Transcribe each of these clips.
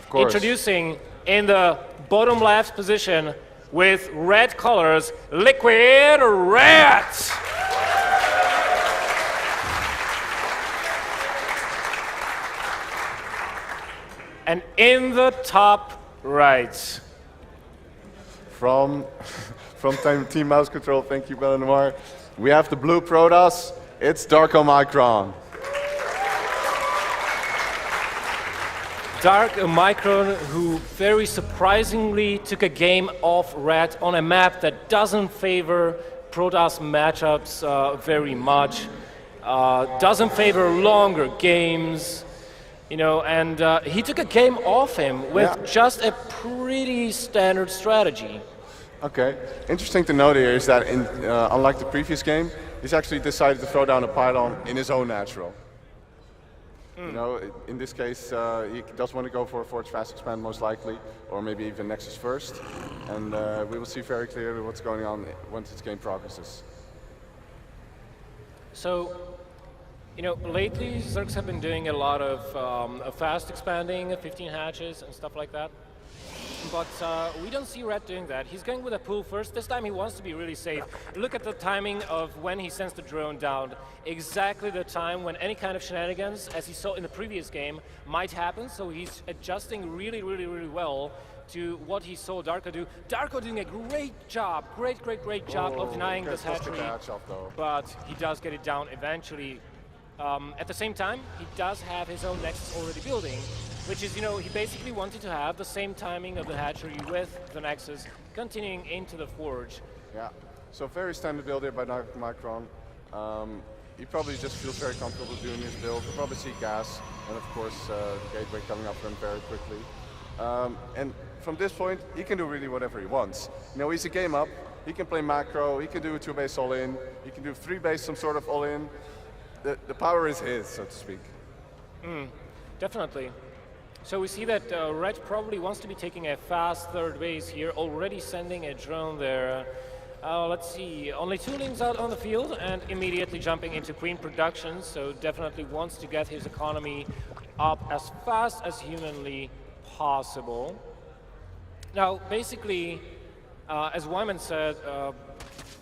Of course. Introducing in the bottom left position with red colors, Liquid Red. And in the top right, from Team Mouse Control, thank you, Belenamar. We have the blue Protoss. It's Darkomicron. Darkomicron, who very surprisingly took a game off red on a map that doesn't favor Protoss matchups very much, doesn't favor longer games, you know, and he took a game off him with just a pretty standard strategy. Okay. Interesting to note here is that unlike the previous game, he's actually decided to throw down a pylon in his own natural. You know, in this case, he does want to go for a Forge Fast Expand most likely, or maybe even Nexus first. And we will see very clearly what's going on once this game progresses. So, you know, lately Zergs have been doing a lot of fast expanding, 15 hatches and stuff like that. But we don't see Red doing that. He's going with a pull first. This time he wants to be really safe. Look at the timing of when he sends the drone down. Exactly the time when any kind of shenanigans, as he saw in the previous game, might happen. So he's adjusting really, really, really well to what he saw Darko do. Darko doing a great job, great job of denying this hatchery. But he does get it down eventually. At the same time, he does have his own Nexus already building, which is, you know, he basically wanted to have the same timing of the hatchery with the Nexus continuing into the Forge. Yeah, so very standard build here by Darkomicron. He probably just feels very comfortable doing his build. We'll probably see gas, and of course the gateway coming up for him very quickly. And from this point, he can do really whatever he wants. You know, he's a game up, he can play macro, he can do a 2-base all-in, he can do 3-base some sort of all-in. The power is his, so to speak. Definitely. So we see that Red probably wants to be taking a fast third base here, already sending a drone there. Let's see, only 2 links out on the field and immediately jumping into Queen production, so definitely wants to get his economy up as fast as humanly possible. Now, basically, as Wyman said,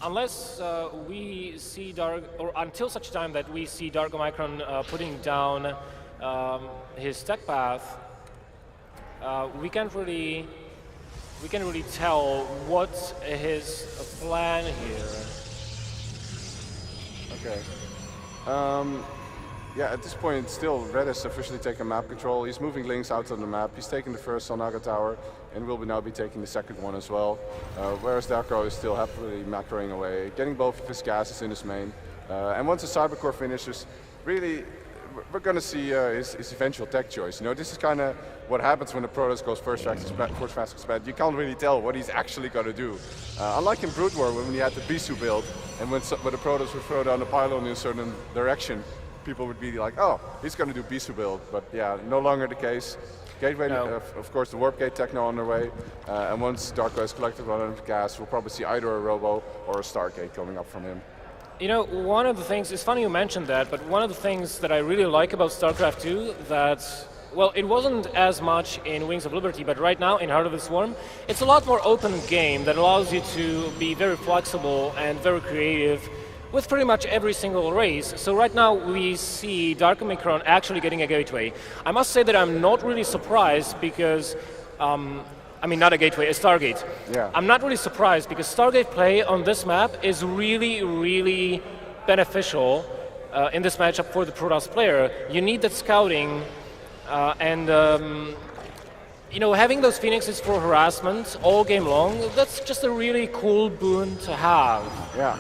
unless we see or until such time that we see Darkomicron putting down his tech path, we can't really tell what's his plan here. Okay. Yeah, at this point, still Red has officially taken map control. He's moving links out on the map. He's taking the first Sonaga Tower, and will now be taking the second one as well. Whereas Darko is still happily macroing away, getting both of his gases in his main. And once the Cybercore finishes, really, we're going to see his eventual tech choice. You know, this is kind of what happens when the Protoss goes Forge Fast Expand. You can't really tell what he's actually going to do. Unlike in Brood War, when he had the Bisu build, and when the Protoss would throw down the pylon in a certain direction, people would be like, oh, he's going to do Bisu build. But yeah, no longer the case. Gateway, of course, the Warp Gate Techno on their way. And once Darko has collected 100 gas, we'll probably see either a Robo or a Stargate coming up from him. You know, one of the things, it's funny you mentioned that, but one of the things that I really like about StarCraft 2 that, well, it wasn't as much in Wings of Liberty, but right now in Heart of the Swarm, it's a lot more open game that allows you to be very flexible and very creative with pretty much every single race. So right now we see Darkomicron actually getting a gateway. I must say that I'm not really surprised because, I mean, not a gateway, a Stargate. Yeah. I'm not really surprised because Stargate play on this map is really, really beneficial in this matchup for the Protoss player. You need that scouting and you know, having those Phoenixes for harassment all game long, that's just a really cool boon to have. Yeah,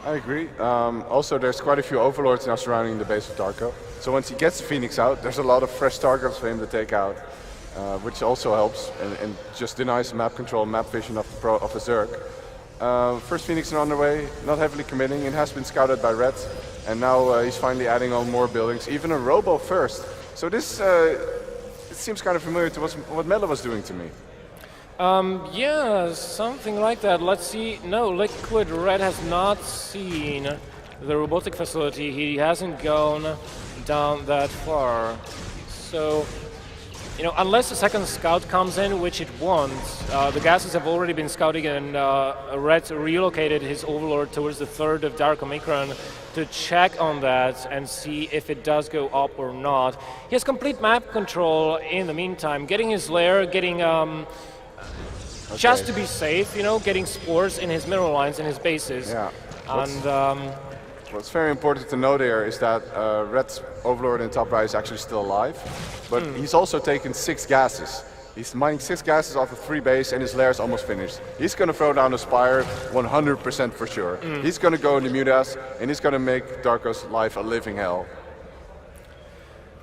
I agree. Also, there's quite a few Overlords now surrounding the base of Darko. So once he gets the Phoenix out, there's a lot of fresh targets for him to take out. Which also helps and just denies map control, map vision of the Zerg. First Phoenix on the way, not heavily committing, it has been scouted by Red, and now he's finally adding on more buildings, even a Robo first. So this it seems kind of familiar to what Mela was doing to me. Yeah, something like that. Let's see. No, Liquid Red has not seen the robotic facility. He hasn't gone down that far. So You know, unless a second scout comes in, which it won't, the gases have already been scouting, and Red relocated his overlord towards the third of Darkomicron to check on that and see if it does go up or not. He has complete map control in the meantime, getting his lair, getting just to be safe, you know, getting spores in his mineral lines, in his bases. Yeah. And what's very important to know there is that Red's overlord in top right is actually still alive, but he's also taken 6 gases. He's mining 6 gases off of 3 base, and his lair is almost finished. He's going to throw down a Spire 100% for sure. He's going to go into Mutas, and he's going to make Darko's life a living hell.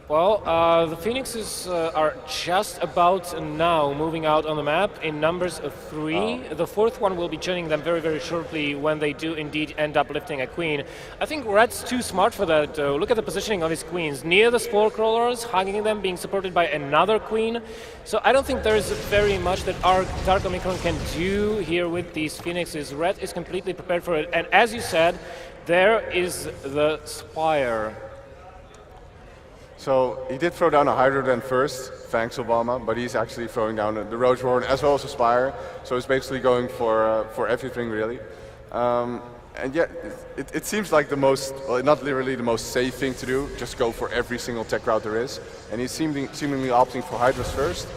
Well, the Phoenixes are just about now moving out on the map in numbers of 3. The 4th one will be joining them very, very shortly when they do indeed end up lifting a queen. I think Red's too smart for that, though. Look at the positioning of his queens. Near the Spore Crawlers, hugging them, being supported by another queen. So I don't think there's very much that our Darkomicron can do here with these Phoenixes. Red is completely prepared for it. And as you said, there is the Spire. So he did throw down a Hydro then first, thanks Obama, but he's actually throwing down the Roach Warren as well as a Spire. So he's basically going for everything really. And yet it seems like the most, well, not literally the most safe thing to do, just go for every single tech route there is. And he's seemingly opting for Hydras first.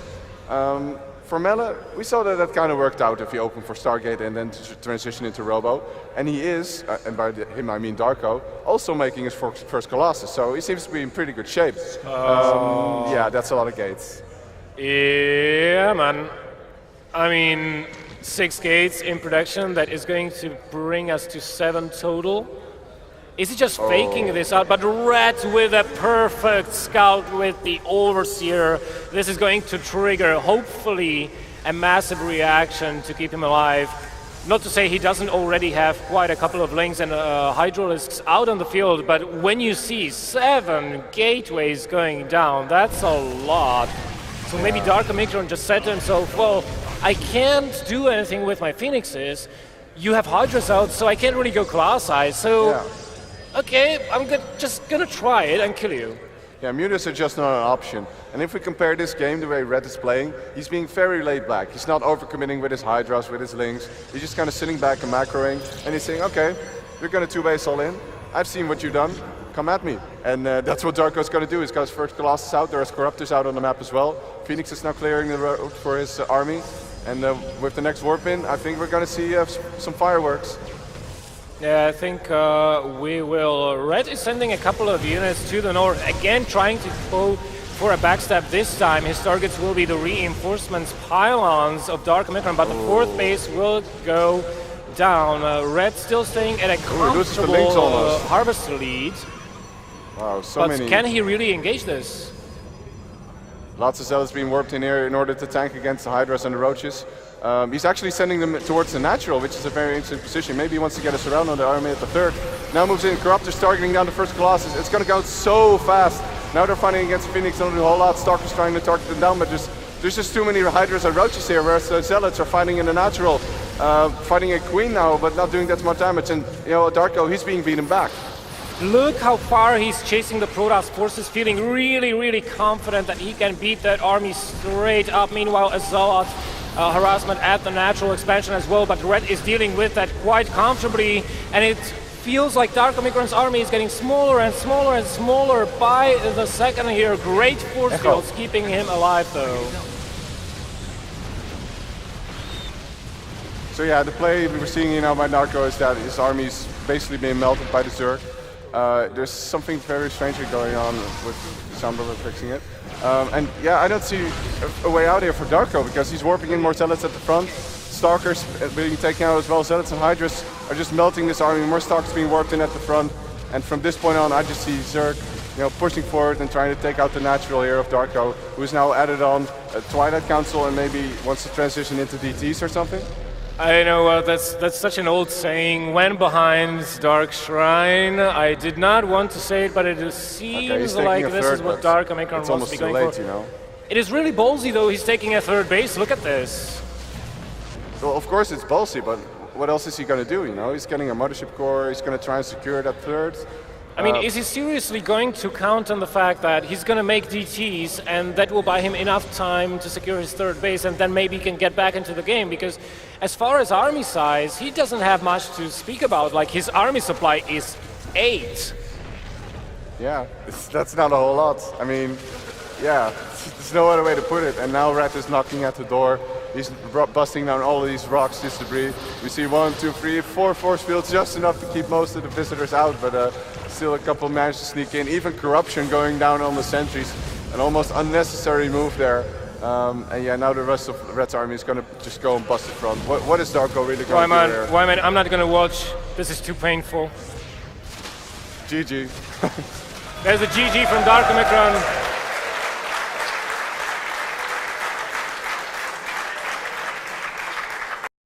For Melle, we saw that that kind of worked out if he opened for Stargate and then transition into Robo. And he is, and by him I mean Darko, also making his first Colossus. So he seems to be in pretty good shape. Yeah, that's a lot of gates. Yeah, man. I mean, 6 gates in production, that is going to bring us to 7 total. Is he just faking this out? But Red with a perfect scout with the Overseer. This is going to trigger, hopefully, a massive reaction to keep him alive. Not to say he doesn't already have quite a couple of links and Hydralisks out on the field, but when you see 7 gateways going down, that's a lot. So maybe Darkomicron just said to himself, well, I can't do anything with my Phoenixes. You have Hydras out, so I can't really go class-eye. So, okay, I'm just gonna try it and kill you. Yeah, Mutas are just not an option. And if we compare this game, the way Red is playing, he's being very laid back. He's not overcommitting with his Hydras, with his Lings. He's just kind of sitting back and macroing, and he's saying, okay, you're gonna 2-base all in. I've seen what you've done. Come at me. And that's what Darko's going to do. He's got his first Colossus out. There's Corruptors out on the map as well. Phoenix is now clearing the road for his army. And with the next warp in, I think we're going to see some fireworks. Yeah, I think we will. Red is sending a couple of units to the north, again trying to go for a backstab this time. His targets will be the reinforcements pylons of Darkomicron, but the 4th base will go down. Red still staying at a comfortable harvest lead. Wow, so but many. Can he really engage this? Lots of zealots being warped in here in order to tank against the Hydras and the Roaches. He's actually sending them towards the natural, which is a very interesting position. Maybe he wants to get a surround on the army at the 3rd. Now moves in, Corruptors targeting down the first Colossus. It's going to go so fast. Now they're fighting against Phoenix, don't do a whole lot. Stalker's trying to target them down, but there's just too many Hydras and Roaches here, whereas the zealots are fighting in the natural. Fighting a Queen now, but not doing that much damage. And you know, Darko, he's being beaten back. Look how far he's chasing the Protoss forces, feeling really, really confident that he can beat that army straight up. Meanwhile, a Zealot harassment at the natural expansion as well, but Red is dealing with that quite comfortably, and it feels like Darkomicron's army is getting smaller and smaller and smaller by the second here. Great force fields keeping him alive, though. So yeah, the play we were seeing now by Darko is that his army is basically being melted by the Zerg. There's something very strangely going on with Soundblower fixing it. And yeah, I don't see a way out here for Darko because he's warping in more Zealots at the front. Stalkers being taken out as well. Zealots and Hydras are just melting this army. More Stalkers being warped in at the front. And from this point on, I just see Zerg, you know, pushing forward and trying to take out the natural here of Darko, who's now added on a Twilight Council and maybe wants to transition into DTs or something. I know, that's such an old saying, when behind Dark Shrine. I did not want to say it, but it seems like this is what Darkomicron wants to be going for. You know? It is really ballsy though, he's taking a 3rd base, look at this. Well, of course it's ballsy, but what else is he going to do, you know? He's getting a Mothership Core, he's going to try and secure that 3rd. I mean, is he seriously going to count on the fact that he's going to make DTs and that will buy him enough time to secure his third base and then maybe he can get back into the game? Because as far as army size, he doesn't have much to speak about. Like, his army supply is 8. Yeah, that's not a whole lot. I mean, yeah, there's no other way to put it. And now Red is knocking at the door. He's busting down all of these rocks, this debris. We see 1, 2, 3, 4 force fields, just enough to keep most of the visitors out, but still a couple managed to sneak in. Even corruption going down on the sentries, an almost unnecessary move there. And yeah, now the rest of Red's army is going to just go and bust the front. What is Darko really going to do here? Wyman, I'm not going to watch. This is too painful. GG. There's a GG from Darkomicron.